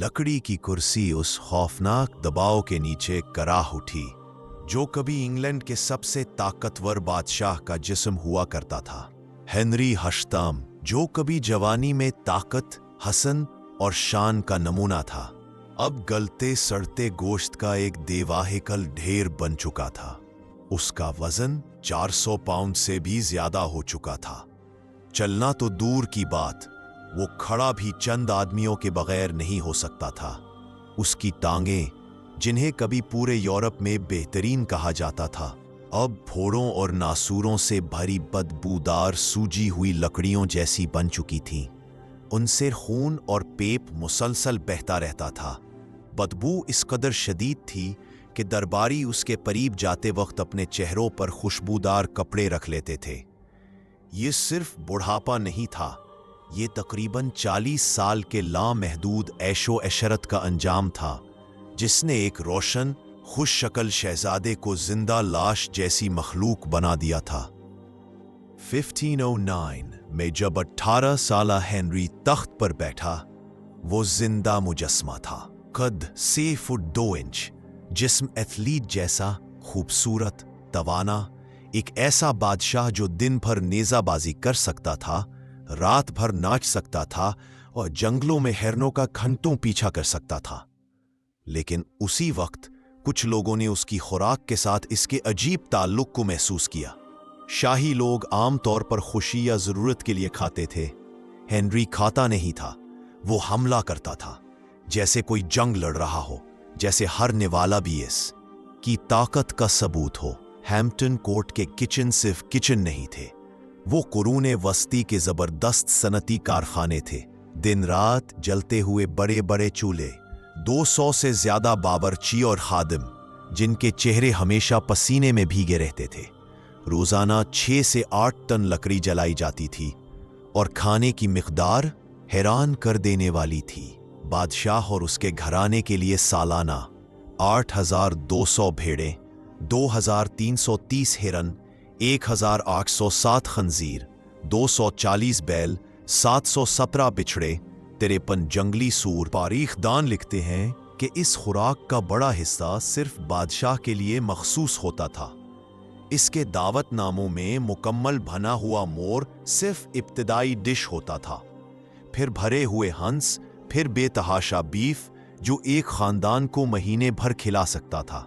लकड़ी की कुर्सी उस खौफनाक दबाव के नीचे कराह उठी जो कभी इंग्लैंड के सबसे ताकतवर बादशाह का जिस्म हुआ करता था। हेनरी अष्टम, जो कभी जवानी में ताकत, हसन और शान का नमूना था, अब गलते सड़ते गोश्त का एक देवाहिकल ढेर बन चुका था। उसका वजन 400 पाउंड से भी ज्यादा हो चुका था। चलना तो दूर की बात, वो खड़ा भी चंद आदमियों के बगैर नहीं हो सकता था। उसकी टांगें, जिन्हें कभी पूरे यूरोप में बेहतरीन कहा जाता था, अब फोड़ों और नासूरों से भरी बदबूदार सूजी हुई लकड़ियों जैसी बन चुकी थीं। उनसे खून और पेप मुसलसल बहता रहता था। बदबू इस कदर शदीद थी कि दरबारी उसके करीब जाते वक्त अपने चेहरों पर खुशबूदार कपड़े रख लेते थे। ये सिर्फ बुढ़ापा नहीं था, ये तकरीबन 40 साल के लामहदूद ऐशो ऐशरत का अंजाम था, जिसने एक रोशन, खुश शक्ल शहजादे को जिंदा लाश जैसी मखलूक बना दिया था। 1509 में जब 18 साला हेनरी तख्त पर बैठा, वो जिंदा मुजस्मा था। कद 6 फुट 2 इंच, जिस्म एथलीट जैसा, खूबसूरत, तवाना, एक ऐसा बादशाह जो दिन भर नेजाबाजी कर सकता था, रात भर नाच सकता था और जंगलों में हिरनों का घंटों पीछा कर सकता था। लेकिन उसी वक्त कुछ लोगों ने उसकी खुराक के साथ इसके अजीब ताल्लुक को महसूस किया। शाही लोग आम तौर पर खुशी या जरूरत के लिए खाते थे। हेनरी खाता नहीं था, वो हमला करता था, जैसे कोई जंग लड़ रहा हो, जैसे हर निवाला भी की ताकत का सबूत हो। हैम्पटन कोर्ट के किचन सिर्फ किचन नहीं थे, वो कुरूने वस्ती के जबरदस्त सनती कारखाने थे। दिन रात जलते हुए बड़े बड़े चूल्हे, 200 से ज्यादा बावर्ची और खादिम, जिनके चेहरे हमेशा पसीने में भीगे रहते थे। रोजाना 6 से 8 टन लकड़ी जलाई जाती थी और खाने की मिकदार हैरान कर देने वाली थी। बादशाह और उसके घराने के लिए सालाना 8,200 भेड़ें, 2,330 हिरन, 1,807 खंजीर, 240 बैल, 717 बिछड़े, 53 जंगली सूर। तारीखदान लिखते हैं कि इस खुराक का बड़ा हिस्सा सिर्फ बादशाह के लिए मखसूस होता था। इसके दावतनामों में मुकम्मल बना हुआ मोर सिर्फ इब्तिदाई डिश होता था, फिर भरे हुए हंस, फिर बेतहाशा बीफ जो एक खानदान को महीने भर खिला सकता था।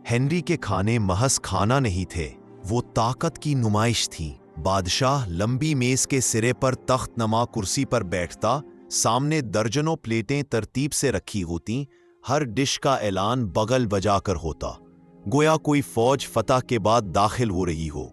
हेनरी के खाने महज खाना नहीं थे, वो ताकत की नुमाइश थी। बादशाह लंबी मेज के सिरे पर तख्त नमा कुर्सी पर बैठता, सामने दर्जनों प्लेटें तरतीब से रखी होती, हर डिश का ऐलान बगल बजाकर होता, गोया कोई फौज फतह के बाद दाखिल हो रही हो।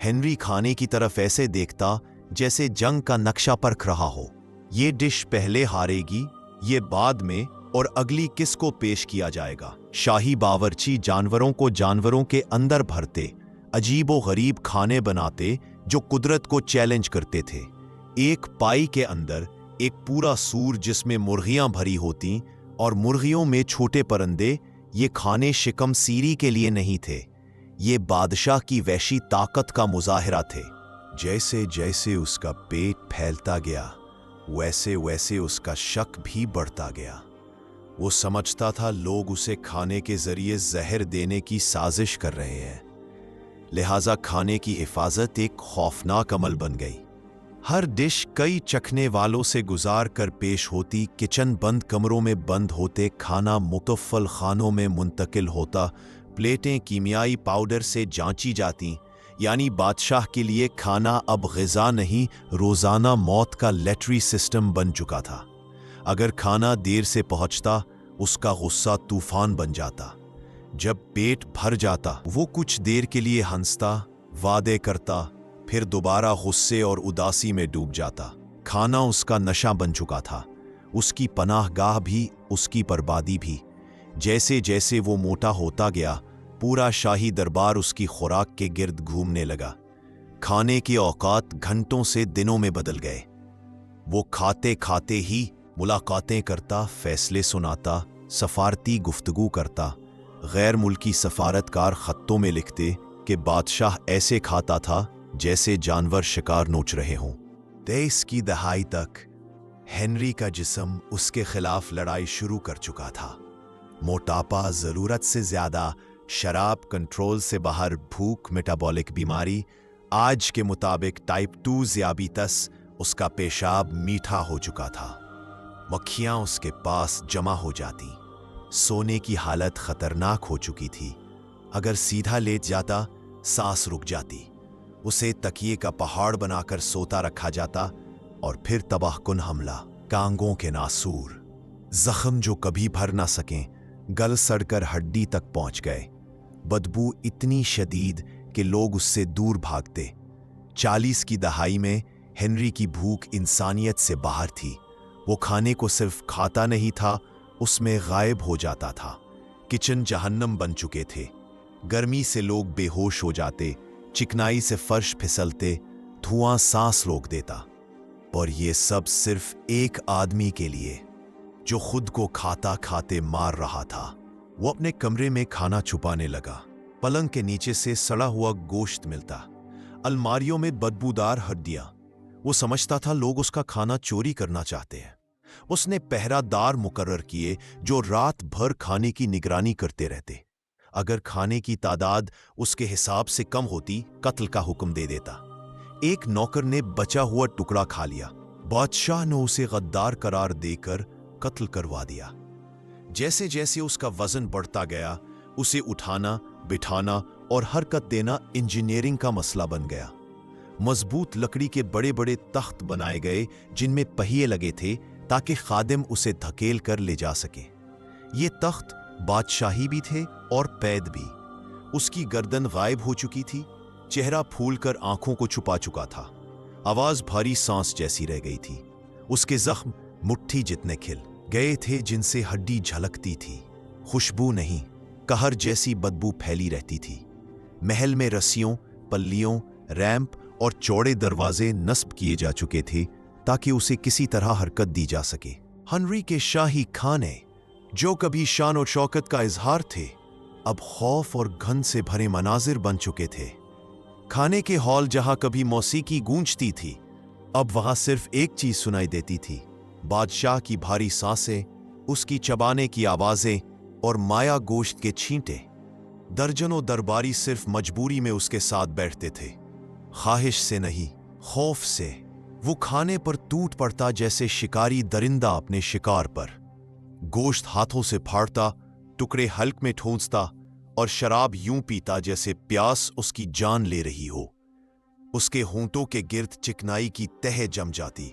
हेनरी खाने की तरफ ऐसे देखता जैसे जंग का नक्शा परख रहा हो। ये डिश पहले हारेगी, ये बाद में, और अगली किसको पेश किया जाएगा। शाही बावर्ची जानवरों को जानवरों के अंदर भरते, अजीबो गरीब खाने बनाते जो कुदरत को चैलेंज करते थे। एक पाई के अंदर एक पूरा सूर जिसमें मुर्गियां भरी होती और मुर्गियों में छोटे परिंदे। ये खाने शिकम सीरी के लिए नहीं थे, ये बादशाह की वैशी ताकत का मुजाहिरा थे। जैसे जैसे उसका पेट फैलता गया, वैसे वैसे उसका शक भी बढ़ता गया। वो समझता था लोग उसे खाने के जरिए जहर देने की साजिश कर रहे हैं, लिहाजा खाने की हिफाजत एक खौफनाक अमल बन गई। हर डिश कई चखने वालों से गुजार कर पेश होती, किचन बंद कमरों में बंद होते, खाना मुतफ़्फ़ल खानों में मुंतकिल होता, प्लेटें कीमियाई पाउडर से जांची जाती, यानी बादशाह के लिए खाना अब ग़िज़ा नहीं, रोज़ाना मौत का लैटरी सिस्टम बन चुका था। अगर खाना देर से पहुंचता, उसका गुस्सा तूफान बन जाता। जब पेट भर जाता, वो कुछ देर के लिए हंसता, वादे करता, फिर दोबारा गुस्से और उदासी में डूब जाता। खाना उसका नशा बन चुका था, उसकी पनाहगाह भी, उसकी बर्बादी भी। जैसे जैसे वो मोटा होता गया, पूरा शाही दरबार उसकी खुराक के गिर्द घूमने लगा। खाने के औकात घंटों से दिनों में बदल गए। वो खाते खाते ही मुलाकातें करता, फैसले सुनाता, सफारती गुफ्तगू करता। गैर मुल्की सफारतकार खत्तों में लिखते कि बादशाह ऐसे खाता था जैसे जानवर शिकार नोच रहे हों। 23 की दहाई तक हेनरी का जिस्म उसके खिलाफ लड़ाई शुरू कर चुका था। मोटापा, जरूरत से ज्यादा शराब, कंट्रोल से बाहर भूख, मेटाबॉलिक बीमारी, आज के मुताबिक टाइप 2 ज़ियाबितस, उसका पेशाब मीठा हो चुका था। मक्खियां उसके पास जमा हो जाती। सोने की हालत खतरनाक हो चुकी थी। अगर सीधा लेट जाता, सांस रुक जाती। उसे तकिए का पहाड़ बनाकर सोता रखा जाता और फिर तबाहकुन हमला। टांगों के नासूर, जख्म जो कभी भर ना सकें, गल सड़कर हड्डी तक पहुंच गए। बदबू इतनी शदीद कि लोग उससे दूर भागते। 40 की दहाई में हेनरी की भूख इंसानियत से बाहर थी। वो खाने को सिर्फ खाता नहीं था, उसमें गायब हो जाता था। किचन जहन्नम बन चुके थे। गर्मी से लोग बेहोश हो जाते, चिकनाई से फर्श फिसलते, धुआं सांस रोक देता। और ये सब सिर्फ एक आदमी के लिए, जो खुद को खाता खाते मार रहा था। वो अपने कमरे में खाना छुपाने लगा। पलंग के नीचे से सड़ा हुआ गोश्त मिलता, अलमारियों में बदबूदार हड्डियां। वो समझता था लोग उसका खाना चोरी करना चाहते हैं। उसने पहरादार मुकर्रर किए जो रात भर खाने की निगरानी करते रहते। अगर खाने की तादाद उसके हिसाब से कम होती, कत्ल का हुक्म दे देता। एक नौकर ने बचा हुआ टुकड़ा खा लिया। बादशाह ने उसे गद्दार करार देकर कत्ल करवा दिया। जैसे जैसे उसका वजन बढ़ता गया, उसे उठाना, बिठाना और हरकत देना इंजीनियरिंग का मसला बन गया। मजबूत लकड़ी के बड़े बड़े तख्त बनाए गए जिनमें पहिए लगे थे ताकि खादिम उसे धकेल कर ले जा सके। ये तख्त बादशाही भी थे और पैद भी। उसकी गर्दन गायब हो चुकी थी, चेहरा फूलकर आंखों को छुपा चुका था। आवाज भारी सांस जैसी रह गई थी। उसके जख्म मुट्ठी जितने खिल गए थे जिनसे हड्डी झलकती थी। खुशबू नहीं, कहर जैसी बदबू फैली रहती थी। महल में रस्सियों, पल्लियों, रैंप और चौड़े दरवाजे नस्ब किए जा चुके थे ताकि उसे किसी तरह हरकत दी जा सके। हेनरी के शाही खाने, जो कभी शान और शौकत का इजहार थे, अब खौफ और घन से भरे मनाजिर बन चुके थे। खाने के हॉल जहां कभी मौसीकी गूंजती थी, अब वहां सिर्फ एक चीज सुनाई देती थी, बादशाह की भारी सांसें, उसकी चबाने की आवाजें और माया गोश्त के छींटे। दर्जनों दरबारी सिर्फ मजबूरी में उसके साथ बैठते थे, ख्वाहिश से नहीं, खौफ से। वो खाने पर टूट पड़ता जैसे शिकारी दरिंदा अपने शिकार पर। गोश्त हाथों से फाड़ता, टुकड़े हल्क में ठूंसता और शराब यूं पीता जैसे प्यास उसकी जान ले रही हो। उसके होंठों के गिर्द चिकनाई की तह जम जाती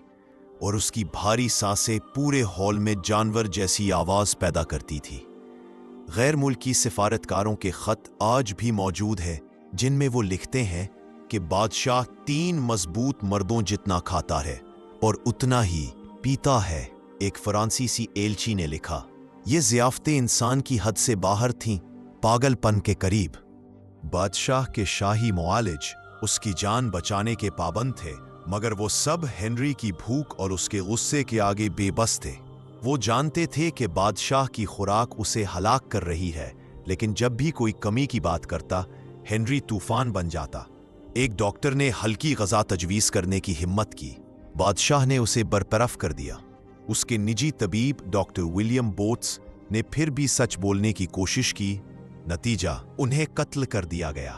और उसकी भारी सांसें पूरे हॉल में जानवर जैसी आवाज पैदा करती थी। गैर मुल्की सिफारतकारों के खत आज भी मौजूद है जिनमें वो लिखते हैं कि बादशाह 3 मजबूत मर्दों जितना खाता है और उतना ही पीता है। एक फ्रांसीसी एलची ने लिखा, ये ज़ियाफ़तें इंसान की हद से बाहर थीं, पागलपन के करीब। बादशाह के शाही मुआलिज उसकी जान बचाने के पाबंद थे, मगर वो सब हेनरी की भूख और उसके गुस्से के आगे बेबस थे। वो जानते थे कि बादशाह की खुराक उसे हलाक कर रही है, लेकिन जब भी कोई कमी की बात करता, हेनरी तूफान बन जाता। एक डॉक्टर ने हल्की गज़ा तजवीज़ करने की हिम्मत की, बादशाह ने उसे बरतरफ कर दिया। उसके निजी तबीब डॉक्टर विलियम बोट्स ने फिर भी सच बोलने की कोशिश की, नतीजा उन्हें कत्ल कर दिया गया।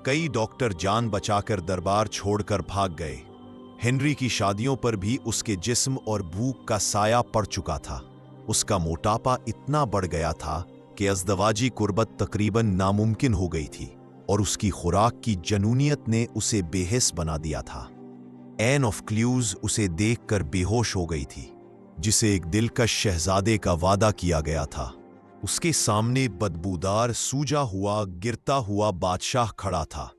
कई डॉक्टर जान बचाकर दरबार छोड़कर भाग गए। हेनरी की शादियों पर भी उसके जिस्म और भूख का साया पड़ चुका था। उसका मोटापा इतना बढ़ गया था कि अज़दवाजी कुर्बत तकरीबन नामुमकिन हो गई थी और उसकी खुराक की जनूनियत ने उसे बेहिस बना दिया था। एन ऑफ क्ल्यूज उसे देखकर बेहोश हो गई थी, जिसे एक दिलकश शहजादे का वादा किया गया था। उसके सामने बदबूदार, सूजा हुआ, गिरता हुआ बादशाह खड़ा था।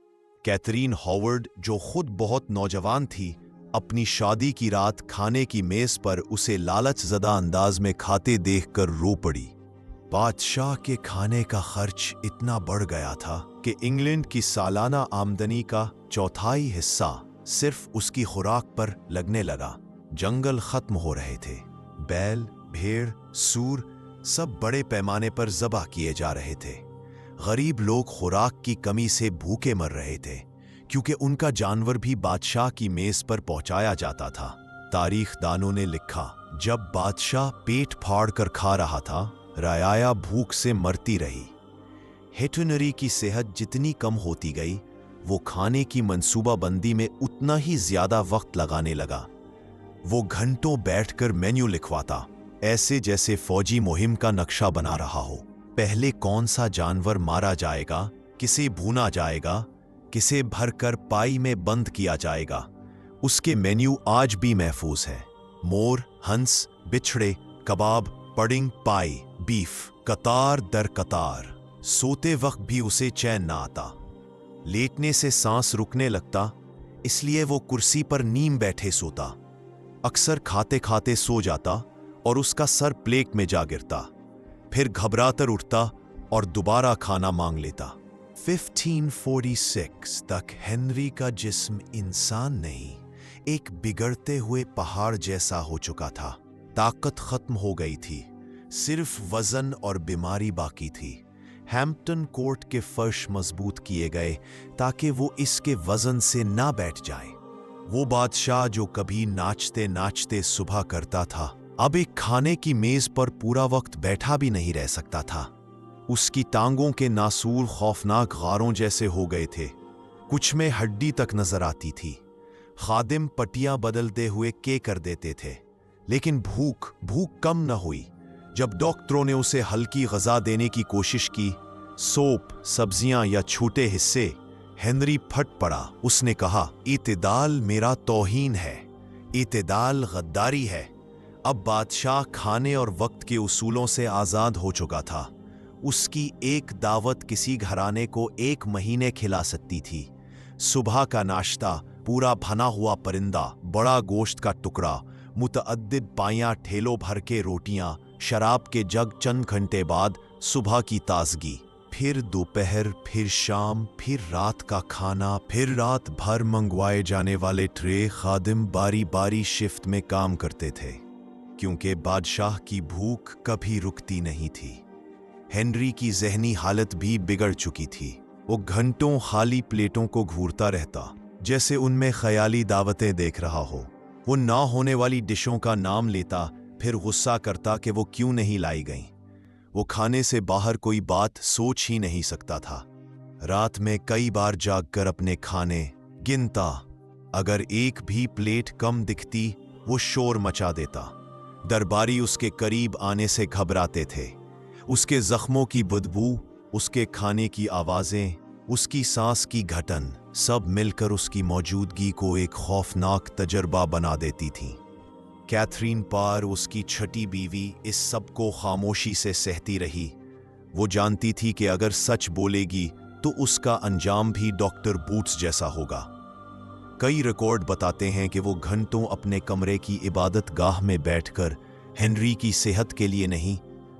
कैथरीन हॉवर्ड, जो खुद बहुत नौजवान थी, अपनी शादी की रात खाने की मेज पर उसे लालच ज़दा अंदाज में खाते देखकर रो पड़ी। बादशाह के खाने का खर्च इतना बढ़ गया था कि इंग्लैंड की सालाना आमदनी का 1/4 हिस्सा सिर्फ उसकी खुराक पर लगने लगा। जंगल खत्म हो रहे थे। बैल, भेड़, सूर सब बड़े पैमाने पर ज़बह किए जा रहे थे। गरीब लोग खुराक की कमी से भूखे मर रहे थे, क्योंकि उनका जानवर भी बादशाह की मेज पर पहुंचाया जाता था। तारीख दानों ने लिखा, जब बादशाह पेट फाड़ कर खा रहा था, रयाया भूख से मरती रही। हेटुनरी की सेहत जितनी कम होती गई, वो खाने की मंसूबाबंदी में उतना ही ज्यादा वक्त लगाने लगा। वो घंटों बैठकर मेन्यू लिखवाता, ऐसे जैसे फौजी मुहिम का नक्शा बना रहा हो। पहले कौन सा जानवर मारा जाएगा, किसे भूना जाएगा, किसे भरकर पाई में बंद किया जाएगा, उसके मेन्यू आज भी महफूज है। मोर, हंस, बिछड़े, कबाब, पडिंग, पाई, बीफ, कतार दर कतार। सोते वक्त भी उसे चैन ना आता। लेटने से सांस रुकने लगता, इसलिए वो कुर्सी पर नीम बैठे सोता। अक्सर खाते खाते सो जाता और उसका सर प्लेट में जा गिरता। फिर घबराकर उठता और दोबारा खाना मांग लेता। 1546 तक हेनरी का जिस्म इंसान नहीं, एक बिगड़ते हुए पहाड़ जैसा हो चुका था। ताकत खत्म हो गई थी, सिर्फ वजन और बीमारी बाकी थी। हैम्पटन कोर्ट के फर्श मजबूत किए गए ताकि वो इसके वजन से ना बैठ जाए। वो बादशाह जो कभी नाचते नाचते सुबह करता था, अब एक खाने की मेज पर पूरा वक्त बैठा भी नहीं रह सकता था। उसकी टांगों के नासूर खौफनाक गारों जैसे हो गए थे, कुछ में हड्डी तक नजर आती थी। खादिम पट्टियां बदलते हुए के कर देते थे, लेकिन भूख कम न हुई। जब डॉक्टरों ने उसे हल्की ग़िज़ा देने की कोशिश की, सोप, सब्जियां या छूटे हिस्से, हेनरी फट पड़ा। उसने कहा, इत्तेदाल मेरा तौहीन है, इत्तेदाल गद्दारी है। अब बादशाह खाने और वक्त के उसूलों से आज़ाद हो चुका था। उसकी एक दावत किसी घराने को 1 महीने खिला सकती थी। सुबह का नाश्ता, पूरा भना हुआ परिंदा, बड़ा गोश्त का टुकड़ा, मुतअद्दिद पाइयां ठेलों भर के रोटियां, शराब के जग चंद घंटे बाद, सुबह की ताजगी, फिर दोपहर, फिर शाम, फिर रात का खाना, फिर रात भर मंगवाए जाने वाले ट्रे। खादिम बारी बारी शिफ्ट में काम करते थे, क्योंकि बादशाह की भूख कभी रुकती नहीं थी। हेनरी की ज़हनी हालत भी बिगड़ चुकी थी। वो घंटों खाली प्लेटों को घूरता रहता, जैसे उनमें ख्याली दावतें देख रहा हो। वो ना होने वाली डिशों का नाम लेता, फिर गुस्सा करता कि वो क्यों नहीं लाई गईं। वो खाने से बाहर कोई बात सोच ही नहीं सकता था। रात में कई बार जागकर अपने खाने गिनता। अगर एक भी प्लेट कम दिखती, वो शोर मचा देता। दरबारी उसके करीब आने से घबराते थे। उसके जख्मों की बदबू, उसके खाने की आवाजें, उसकी सांस की घटन, सब मिलकर उसकी मौजूदगी को एक खौफनाक तजर्बा बना देती थीं। कैथरीन पार, उसकी छठी बीवी, इस सब को खामोशी से सहती रही। वो जानती थी कि अगर सच बोलेगी तो उसका अंजाम भी डॉक्टर बूट्स जैसा होगा। कई रिकॉर्ड बताते हैं कि वो घंटों अपने कमरे की इबादत गाह में बैठकर हेनरी की सेहत के लिए नहीं,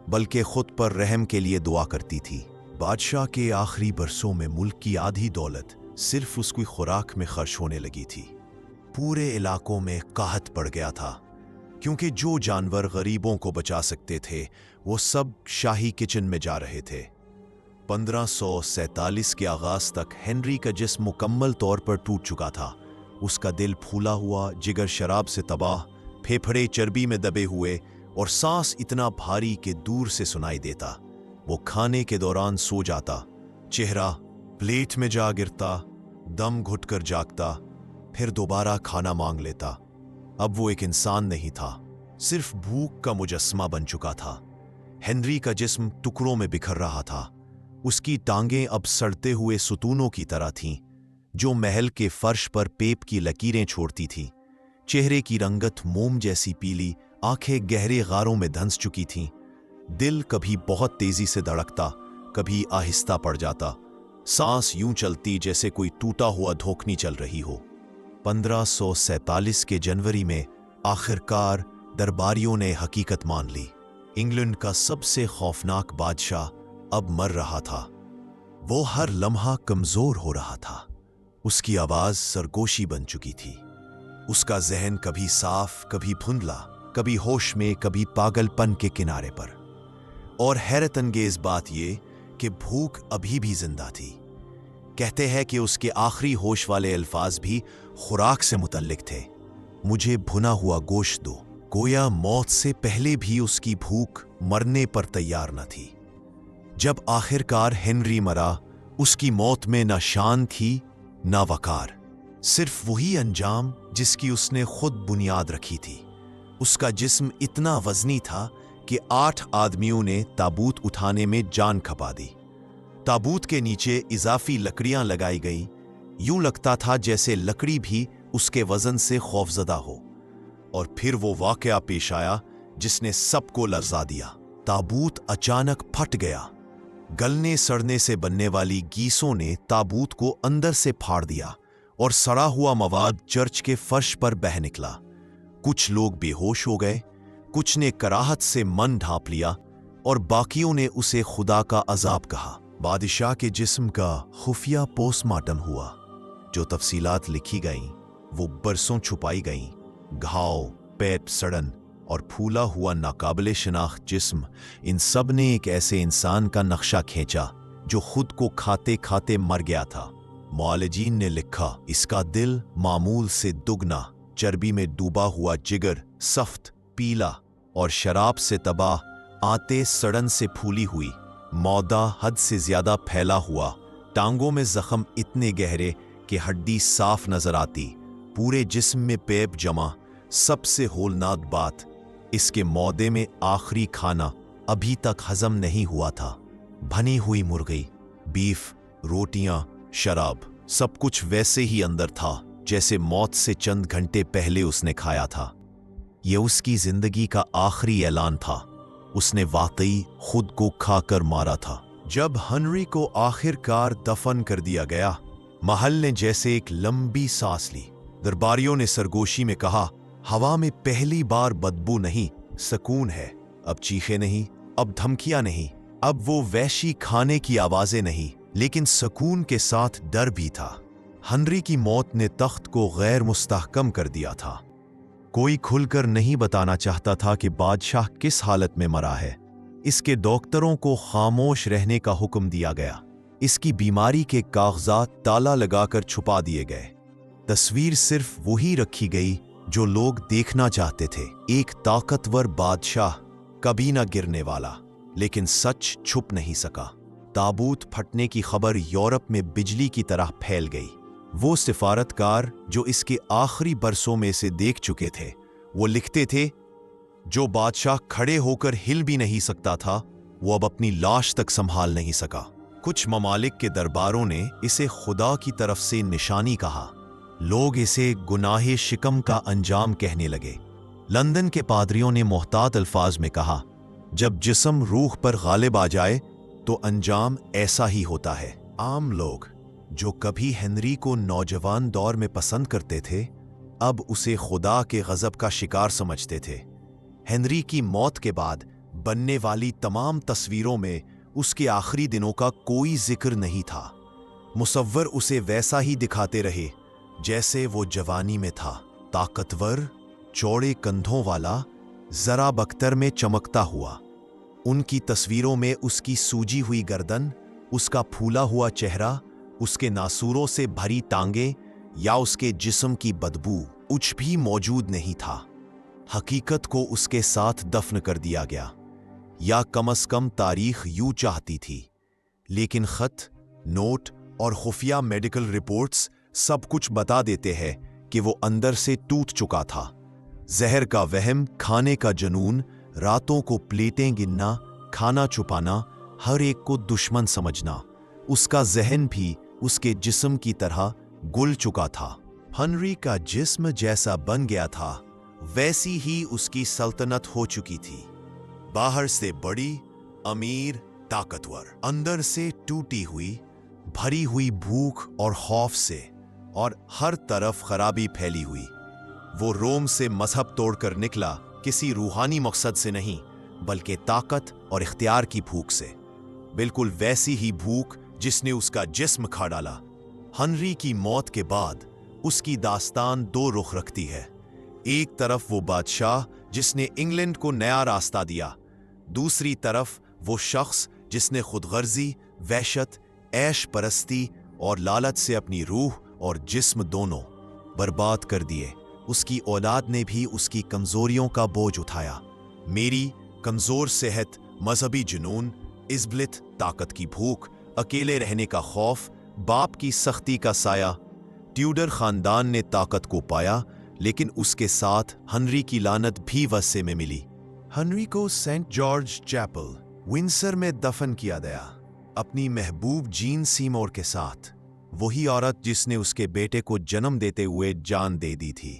बल्कि खुद पर रहम के लिए दुआ करती थी। बादशाह के आखिरी बरसों में मुल्क की आधी दौलत सिर्फ उसकी खुराक में खर्च होने लगी थी। पूरे इलाकों में काहत पड़ गया था, क्योंकि जो जानवर गरीबों को बचा सकते थे, वो सब शाही किचन में जा रहे थे। 1547 के आगाज तक हेनरी का जिस्म मुकम्मल तौर पर टूट चुका था। उसका दिल फूला हुआ, जिगर शराब से तबाह, फेफड़े चर्बी में दबे हुए और सांस इतना भारी कि दूर से सुनाई देता। वो खाने के दौरान सो जाता, चेहरा प्लेट में जा गिरता, दम घुटकर जागता, फिर दोबारा खाना मांग लेता। अब वो एक इंसान नहीं था, सिर्फ भूख का मुजस्समा बन चुका था। हेनरी का जिस्म टुकड़ों में बिखर रहा था। उसकी टांगें अब सड़ते हुए सुतूनों की तरह थीं, जो महल के फर्श पर पेप की लकीरें छोड़ती थीं। चेहरे की रंगत मोम जैसी पीली, आंखें गहरे गारों में धंस चुकी थीं। दिल कभी बहुत तेजी से धड़कता, कभी आहिस्ता पड़ जाता। सांस यूं चलती जैसे कोई टूटा हुआ धोखनी चल रही हो। 1547 के जनवरी में आखिरकार दरबारियों ने हकीकत मान ली। इंग्लैंड का सबसे खौफनाक बादशाह अब मर रहा था। वो हर लम्हा कमजोर हो रहा था। उसकी आवाज सरगोशी बन चुकी थी। उसका जहन कभी साफ, कभी धुंधला, कभी होश में, कभी पागलपन के किनारे पर। और हैरत अंगेज बात यह कि भूख अभी भी जिंदा थी। कहते हैं कि उसके आखिरी होश वाले अल्फाज भी खुराक से मुतल्लिक थे। मुझे भुना हुआ गोश्त दो, गोया मौत से पहले भी उसकी भूख मरने पर तैयार न थी। जब आखिरकार हेनरी मरा, उसकी मौत में न शान थी न वकार, सिर्फ वही अंजाम जिसकी उसने खुद बुनियाद रखी थी। उसका जिस्म इतना वजनी था कि 8 आदमियों ने ताबूत उठाने में जान खपा दी। ताबूत के नीचे इजाफी लकड़ियां लगाई गईं। यूं लगता था जैसे लकड़ी भी उसके वजन से खौफजदा हो। और फिर वो वाकया पेश आया जिसने सबको लर्जा दिया। ताबूत अचानक फट गया। गलने सड़ने से बनने वाली गीसों ने ताबूत को अंदर से फाड़ दिया और सड़ा हुआ मवाद चर्च के फर्श पर बह निकला। कुछ लोग बेहोश हो गए, कुछ ने कराहत से मन ढांप लिया और बाकियों ने उसे खुदा का अजाब कहा। बादशाह के जिस्म का खुफिया पोस्टमार्टम हुआ। जो तफसीलात लिखी गईं वो बरसों छुपाई गईं। घाव, पेट, सड़न और फूला हुआ नाकाबिले शिनाख्त जिस्म, इन सब ने एक ऐसे इंसान का नक्शा खींचा जो खुद को खाते खाते मर गया था। मुआलिजीन ने लिखा, इसका दिल मामूल से दुगना, चर्बी में डूबा हुआ जिगर, सख्त, पीला और शराब से तबाह, आते सड़न से फूली हुई, मौदा हद से ज्यादा फैला हुआ, टांगों में जख्म इतने गहरे कि हड्डी साफ नजर आती, पूरे जिस्म में पेप जमा। सबसे होलनाक बात, इसके मौदे में आखिरी खाना अभी तक हजम नहीं हुआ था। भनी हुई मुर्गी, बीफ, रोटियां, शराब, सब कुछ वैसे ही अंदर था जैसे मौत से चंद घंटे पहले उसने खाया था। यह उसकी जिंदगी का आखिरी ऐलान था। उसने वाकई खुद को खाकर मारा था। जब हेनरी को आखिरकार दफन कर दिया गया, महल ने जैसे एक लंबी सांस ली। दरबारियों ने सरगोशी में कहा, हवा में पहली बार बदबू नहीं, सुकून है। अब चीखे नहीं, अब धमकियां नहीं, अब वो वहशी खाने की आवाजें नहीं, लेकिन सुकून के साथ डर भी था। हेनरी की मौत ने तख्त को गैर मुस्तहकम कर दिया था। कोई खुलकर नहीं बताना चाहता था कि बादशाह किस हालत में मरा है। इसके डॉक्टरों को खामोश रहने का हुक्म दिया गया। इसकी बीमारी के कागजात ताला लगाकर छुपा दिए गए। तस्वीर सिर्फ वही रखी गई जो लोग देखना चाहते थे, एक ताकतवर बादशाह, कभी न गिरने वाला। लेकिन सच छुप नहीं सका। ताबूत फटने की खबर यूरोप में बिजली की तरह फैल गई। वो सिफारतकार जो इसके आखिरी बरसों में से देख चुके थे, वो लिखते थे, जो बादशाह खड़े होकर हिल भी नहीं सकता था, वो अब अपनी लाश तक संभाल नहीं सका। कुछ ममालिक के दरबारों ने इसे खुदा की तरफ से निशानी कहा। लोग इसे गुनाहे शिकम का अंजाम कहने लगे। लंदन के पादरियों ने मोहतात अल्फाज में कहा, जब जिस्म रूह पर गालिब आ जाए तो अंजाम ऐसा ही होता है। आम लोग जो कभी हेनरी को नौजवान दौर में पसंद करते थे, अब उसे खुदा के गजब का शिकार समझते थे। हेनरी की मौत के बाद बनने वाली तमाम तस्वीरों में उसके आखिरी दिनों का कोई जिक्र नहीं था। मुसव्वर उसे वैसा ही दिखाते रहे जैसे वो जवानी में था, ताकतवर, चौड़े कंधों वाला, जरा बख्तर में चमकता हुआ। उनकी तस्वीरों में उसकी सूजी हुई गर्दन, उसका फूला हुआ चेहरा, उसके नासूरों से भरी टांगें या उसके जिस्म की बदबू कुछ भी मौजूद नहीं था। हकीकत को उसके साथ दफन कर दिया गया, या कम से कम तारीख यूं चाहती थी। लेकिन खत, नोट और खुफिया मेडिकल रिपोर्ट्स सब कुछ बता देते हैं कि वो अंदर से टूट चुका था। जहर का वहम, खाने का जुनून, रातों को प्लेटें गिनना, खाना छुपाना, हर एक को दुश्मन समझना, उसका जहन भी उसके जिस्म की तरह गुल चुका था। हेनरी का जिस्म जैसा बन गया था, वैसी ही उसकी सल्तनत हो चुकी थी। बाहर से बड़ी, अमीर, ताकतवर, अंदर से टूटी हुई, भरी हुई भूख और खौफ से, और हर तरफ खराबी फैली हुई। वो रोम से मजहब तोड़कर निकला, किसी रूहानी मकसद से नहीं, बल्कि ताकत और इख्तियार की भूख से। बिल्कुल वैसी ही भूख जिसने उसका जिस्म खा डाला। हेनरी की मौत के बाद उसकी दास्तान दो रुख रखती है। एक तरफ वो बादशाह जिसने इंग्लैंड को नया रास्ता दिया, दूसरी तरफ वो शख्स जिसने खुदगर्जी, वहशत, ऐश परस्ती और लालच से अपनी रूह और जिस्म दोनों बर्बाद कर दिए। اس کی اولاد نے بھی اس کی کمزوریوں کا بوجھ اٹھایا۔ میری کمزور صحت، مذہبی جنون، عزبلت، طاقت کی بھوک، اکیلے رہنے کا خوف، باپ کی سختی کا سایہ۔ ٹیوڈر خاندان نے طاقت کو پایا، لیکن اس کے ساتھ ہنری کی لعنت بھی وسع میں ملی۔ ہنری کو سینٹ جارج چیپل، ونسر میں دفن کیا گیا، اپنی محبوب جین سیمور کے ساتھ، وہی عورت جس نے اس کے بیٹے کو جنم دیتے ہوئے جان دے دی تھی۔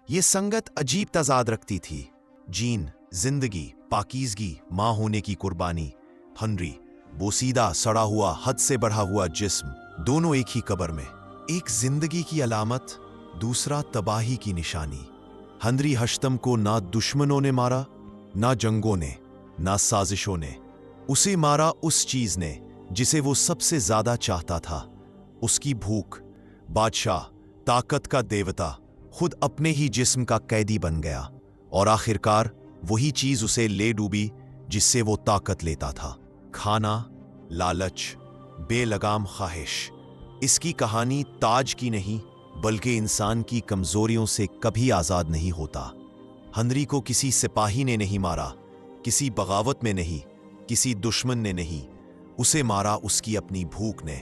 یہ سنگت عجیب تضاد رکھتی تھی، جین زندگی، پاکیزگی، ماں ہونے کی قربانی، ہنری بوسیدہ، سڑا ہوا، حد سے بڑھا ہوا جسم، دونوں ایک ہی قبر میں، ایک زندگی کی علامت، دوسرا تباہی کی نشانی۔ ہنری ہشتم کو نہ دشمنوں نے مارا، نہ جنگوں نے، نہ سازشوں نے، اسے مارا اس چیز نے جسے وہ سب سے زیادہ چاہتا تھا، اس کی بھوک۔ بادشاہ، طاقت کا دیوتا، خود اپنے ہی جسم کا قیدی بن گیا، اور آخرکار وہی چیز اسے لے ڈوبی جس سے وہ طاقت لیتا تھا، کھانا، لالچ، بے لگام خواہش۔ اس کی کہانی تاج کی نہیں بلکہ انسان کی کمزوریوں سے کبھی آزاد نہیں ہوتا۔ ہنری کو کسی سپاہی نے نہیں مارا، کسی بغاوت میں نہیں، کسی دشمن نے نہیں، اسے مارا اس کی اپنی بھوک نے۔